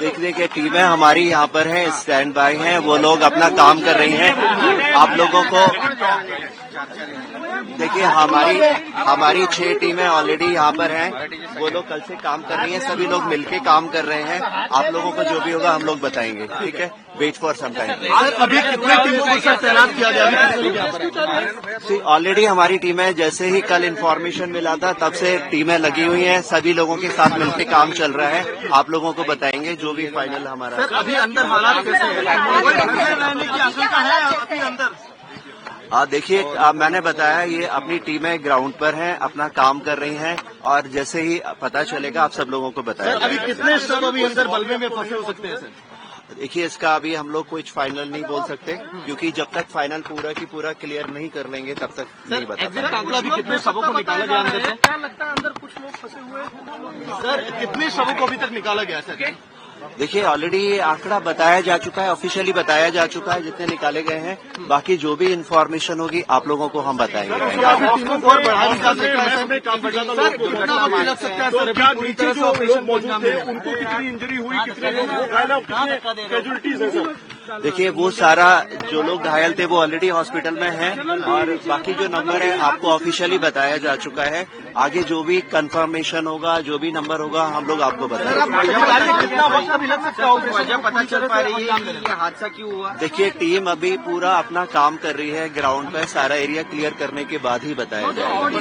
देखने के टीमें हमारी यहाँ पर है, स्टैंड बाय हैं, वो लोग अपना काम कर रही हैं। आप लोगों को देखिए हमारी 6 टीमें ऑलरेडी यहाँ पर हैं, वो लोग कल से काम कर रही हैं, सभी लोग मिलके काम कर रहे हैं। आप लोगों को जो भी होगा हम लोग बताएंगे, ठीक है। Wait for some time. अभी कितने टीमों को सर तैनात किया गया? ऑलरेडी हमारी टीमें जैसे ही कल इन्फॉर्मेशन मिला था तब से टीमें लगी हुई हैं, सभी लोगों के साथ मिलकर काम चल रहा है। आप लोगों को बताएंगे जो भी फाइनल हमारा। सर अभी अंदर हालात कैसे हैं? रहने की आशंका है अभी अंदर? देखिए मैंने बताया ये अपनी टीमें ग्राउंड पर हैं, अपना काम कर रही हैं और जैसे ही पता चलेगा आप सब लोगों को बताया। सर अभी कितने सब अभी अंदर बल्बे में फंसे हो सकते हैं सर? देखिए इसका अभी हम लोग कुछ फाइनल नहीं बोल सकते, क्योंकि जब तक फाइनल पूरा की पूरा क्लियर नहीं कर लेंगे तब तक नहीं बता एग्जैक्ट आंकड़ा अभी कितने शवों को निकाला गया अंदर से? क्या लगता है अंदर कुछ लोग फंसे हुए हैं? सर कितने शवों को अभी तक निकाला गया सर? देखिए ऑलरेडी ये आंकड़ा बताया जा चुका है, ऑफिशियली बताया जा चुका है जितने निकाले गए हैं। बाकी जो भी इन्फॉर्मेशन होगी आप लोगों को हम बताएंगे। और बढ़ा भी जा सकता है सर, काफी ज्यादा लोग लग सकता है सर। क्या नीचे जो लोग मौजूद थे उनको कितनी इंजरी हुई, कितने लोग घायल, कितने कैजुअलिटीज है सर? देखिए वो सारा जो लोग घायल थे वो ऑलरेडी हॉस्पिटल में हैं और बाकी जो नंबर है आपको ऑफिशियली बताया जा चुका है। आगे जो भी कंफर्मेशन होगा, जो भी नंबर होगा हम लोग आपको बताएंगे। कितना वक्त अभी लग सकता है? वजह पता चल पा रही है ये हादसा क्यों हुआ? देखिए टीम अभी पूरा अपना काम कर रही है ग्राउंड पर, सारा एरिया क्लियर करने के बाद ही बताया जाएगा।